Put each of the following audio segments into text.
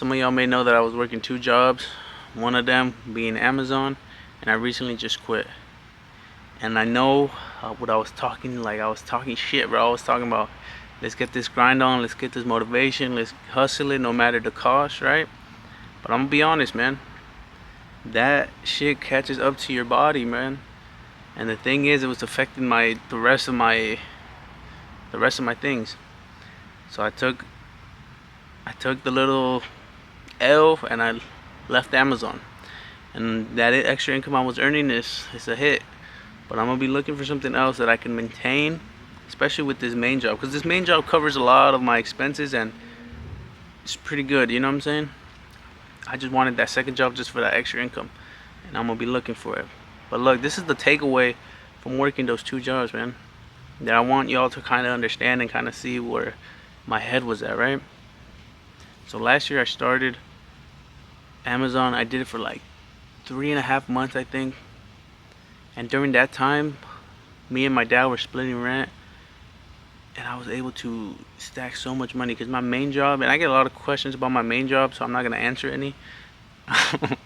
Some of y'all may know that I was working two jobs, one of them being Amazon, and I recently just quit. And I know what I was talking, like I was talking shit, bro. I was talking about let's get this grind on, let's get this motivation, let's hustle it no matter the cost, right? But I'm gonna be honest, man. That shit catches up to your body, man. And the thing is, it was affecting the rest of my things. So I took the little L and I left Amazon. And that extra income I was earning is a hit. But I'm gonna be looking for something else that I can maintain, especially with this main job, because this main job covers a lot of my expenses and it's pretty good. You know what I'm saying? I just wanted that second job just for that extra income, and I'm gonna be looking for it. But look, this is the takeaway from working those two jobs, man. That I want y'all to kind of understand and kind of see where my head was at, right? So last year I started Amazon. I did it for like 3.5 months, I think. And during that time, me and my dad were splitting rent, and I was able to stack so much money because my main job, and I get a lot of questions about my main job, so I'm not gonna answer any. I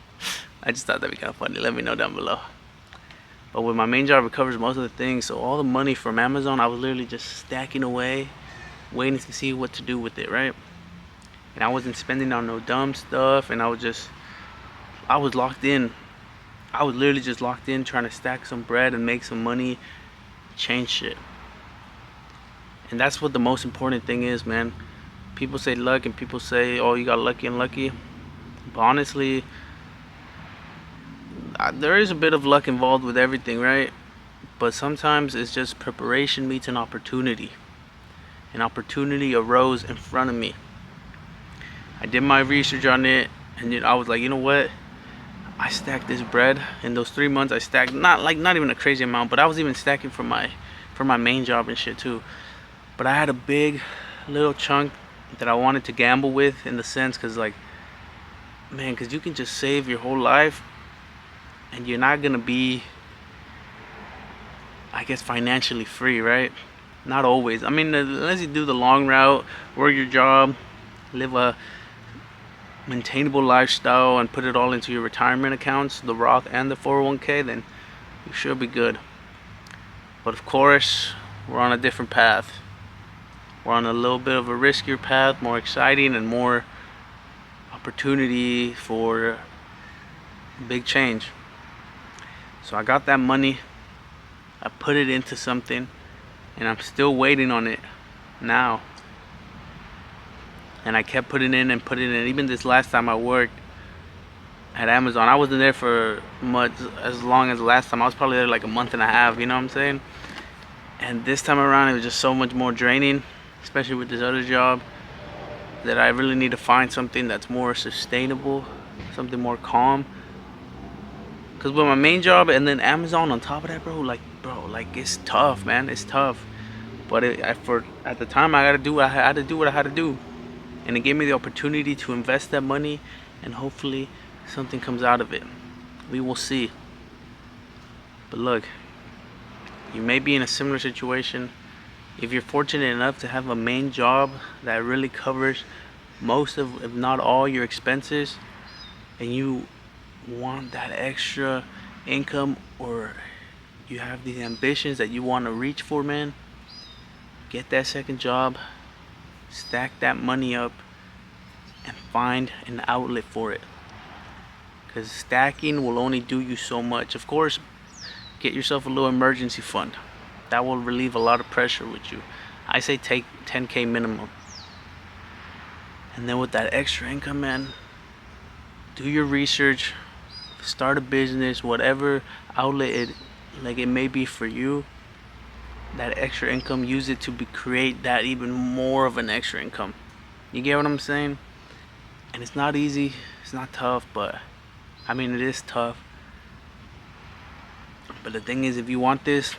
just thought that'd be kind of funny. Let me know down below. But with my main job, it covers most of the things. So all the money from Amazon, I was literally just stacking away, waiting to see what to do with it, right? And I wasn't spending on no dumb stuff, and I was locked in. I was literally just locked in trying to stack some bread and make some money, change shit. And that's what the most important thing is, man. People say luck and people say, oh, you got lucky and lucky. But honestly, there is a bit of luck involved with everything, right? But sometimes it's just preparation meets an opportunity. An opportunity arose in front of me. I did my research on it, and I was like, you know what? I stacked this bread in those 3 months. I stacked not even a crazy amount, but I was even stacking for my main job and shit too. But I had a big little chunk that I wanted to gamble with, in the sense, cause like, man, cause you can just save your whole life, and you're not gonna be, I guess, financially free, right? Not always. I mean, unless you do the long route, work your job, live a maintainable lifestyle, and put it all into your retirement accounts, the Roth and the 401k, then you should be good. But of course, we're on a different path. We're on a little bit of a riskier path, more exciting and more opportunity for big change. So I got that money, I put it into something, and I'm still waiting on it now. And I kept putting in and putting in. Even this last time I worked at Amazon, I wasn't there for much as long as the last time. I was probably there like a month and a half, you know what I'm saying? And this time around, it was just so much more draining, especially with this other job, that I really need to find something that's more sustainable, something more calm. Because with my main job and then Amazon on top of that, bro, like it's tough, man. It's tough. But at the time, I had to do what I had to do, and it gave me the opportunity to invest that money, and hopefully something comes out of it. We will see. But look, you may be in a similar situation. If you're fortunate enough to have a main job that really covers most of, if not all, your expenses, and you want that extra income, or you have these ambitions that you want to reach for, man, get that second job, stack that money up, and find an outlet for it. Because stacking will only do you so much. Of course, get yourself a little emergency fund. That will relieve a lot of pressure with you. I say take 10K minimum. And then with that extra income, man, do your research, start a business, whatever outlet it may be for you. That extra income, use it to create that even more of an extra income. You get what I'm saying? And it's not easy, it's not tough, but I mean, it is tough. But the thing is, if you want this,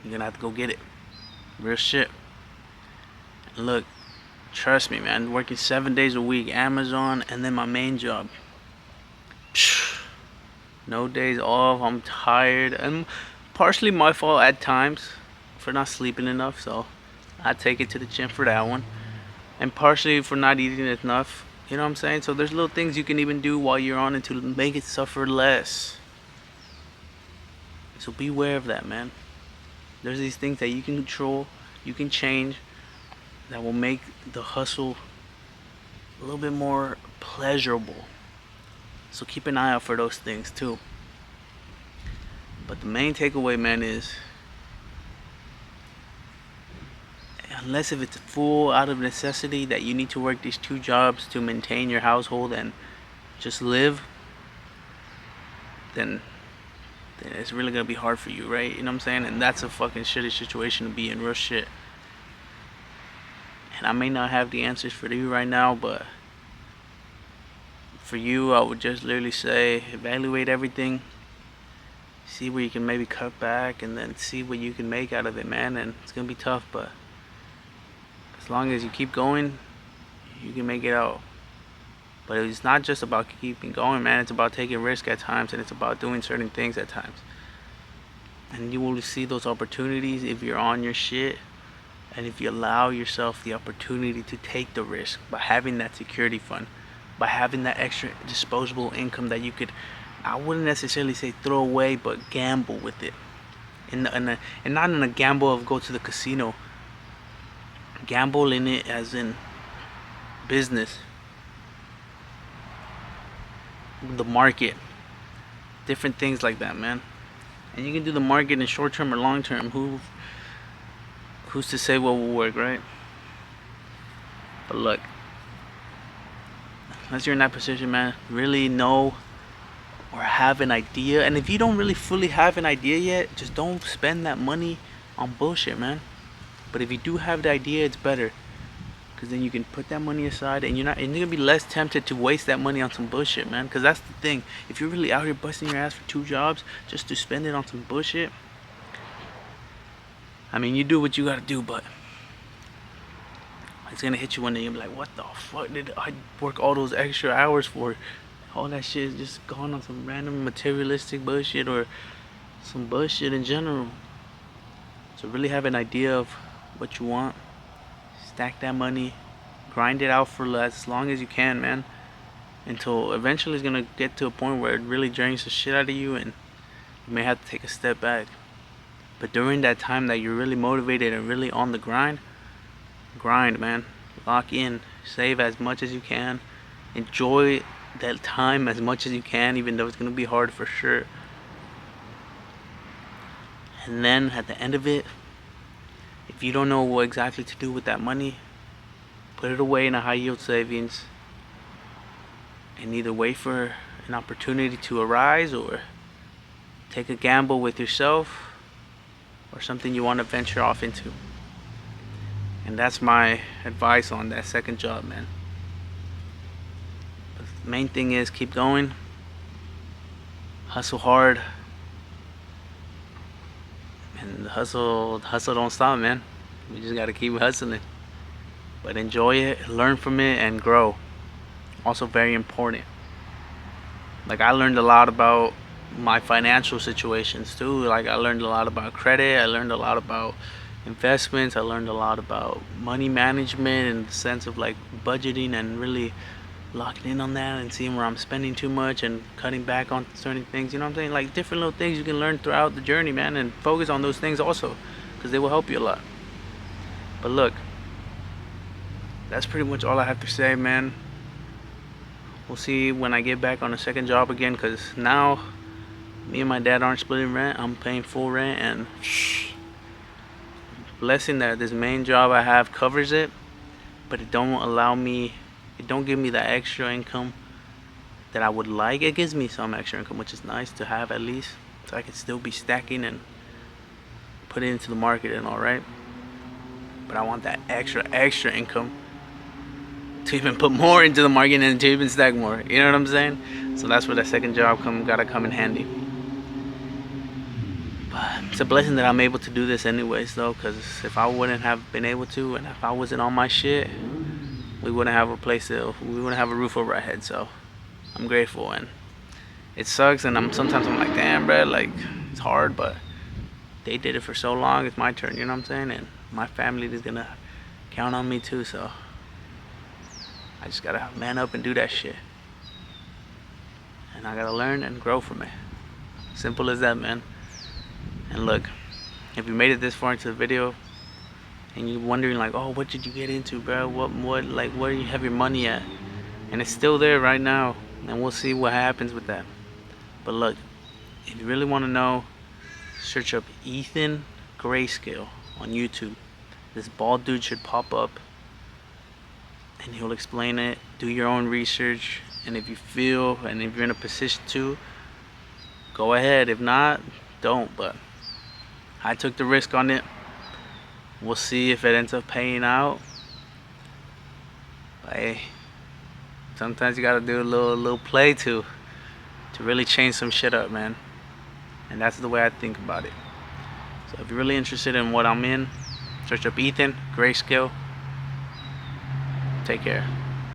you're gonna have to go get it. Real shit. And look, trust me, man, working 7 days a week, Amazon, and then my main job. No days off, I'm tired, and partially my fault at times for not sleeping enough, so I take it to the chin for that one. And partially for not eating enough You know what I'm saying? So there's little things you can even do while you're on it to make it suffer less. So beware of that, man. There's these things that you can control, you can change, that will make the hustle a little bit more pleasurable. So keep an eye out for those things too. But the main takeaway, man, is unless if it's full out of necessity that you need to work these two jobs to maintain your household and just live, then it's really gonna be hard for you, right? You know what I'm saying? And that's a fucking shitty situation to be in, real shit. And I may not have the answers for you right now, but for you, I would just literally say evaluate everything, see where you can maybe cut back, and then see what you can make out of it, man. And it's gonna be tough, but as long as you keep going, you can make it out. But it's not just about keeping going, man. It's about taking risk at times, and it's about doing certain things at times. And you will see those opportunities if you're on your shit, and if you allow yourself the opportunity to take the risk by having that security fund, by having that extra disposable income that you could, I wouldn't necessarily say throw away, but gamble with it. And not in a gamble of go to the casino. Gamble in it as in business, the market, different things like that, man. And you can do the market in short term or long term. Who's to say what will work, right? But look, unless you're in that position, man, really know or have an idea. And if you don't really fully have an idea yet, just don't spend that money on bullshit, man. But if you do have the idea, it's better, because then you can put that money aside, and you're gonna be less tempted to waste that money on some bullshit, man. Because that's the thing. If you're really out here busting your ass for two jobs just to spend it on some bullshit, I mean, you do what you gotta do, but it's gonna hit you one day. You'll be like, what the fuck did I work all those extra hours for? All that shit is just gone on some random materialistic bullshit or some bullshit in general. So really have an idea of what you want, stack that money, grind it out for as long as you can, man, until eventually it's gonna get to a point where it really drains the shit out of you and you may have to take a step back. But during that time that you're really motivated and really on the grind, man, lock in, save as much as you can, enjoy that time as much as you can, even though it's gonna be hard for sure. And then at the end of it, if you don't know what exactly to do with that money, put it away in a high yield savings and either wait for an opportunity to arise or take a gamble with yourself or something you want to venture off into. And that's my advice on that second job, man. But the main thing is keep going, hustle hard, and the hustle don't stop, man. We just gotta keep hustling. But enjoy it, learn from it, and grow. Also very important. Like, I learned a lot about my financial situations too. Like, I learned a lot about credit, I learned a lot about investments, I learned a lot about money management in the sense of like budgeting and really locking in on that and seeing where I'm spending too much and cutting back on certain things. You know what I'm saying? Like, different little things you can learn throughout the journey, man, and focus on those things also, because they will help you a lot. But look, that's pretty much all I have to say, man. We'll see when I get back on a second job again, because now me and my dad aren't splitting rent. I'm paying full rent, and blessing that this main job I have covers it, but it don't give me that extra income that I would like. It gives me some extra income, which is nice to have at least, so I can still be stacking and put it into the market and all, right? But I want that extra income to even put more into the market and to even stack more. You know what I'm saying? So that's where that second job gotta come in handy. But it's a blessing that I'm able to do this anyways, though, because if I wouldn't have been able to, and if I wasn't on my shit, we wouldn't have we wouldn't have a roof over our head. So I'm grateful, and it sucks, and sometimes I'm like, damn, bro, like, it's hard, but they did it for so long, it's my turn, you know what I'm saying? And my family is gonna count on me too, so I just gotta man up and do that shit. And I gotta learn and grow from it. Simple as that, man. And look, if you made it this far into the video and you're wondering like, oh, what did you get into, bro? What where do you have your money at? And it's still there right now, and we'll see what happens with that. But look, if you really want to know, search up Ethan Grayscale on YouTube. This bald dude should pop up and he'll explain it. Do your own research, and if you feel and if you're in a position to, go ahead. If not, don't. But I took the risk on it. We'll see if it ends up paying out. But hey, sometimes you gotta do a little play to really change some shit up, man. And that's the way I think about it. So if you're really interested in what I'm in, search up Ethan Grayscale. Take care.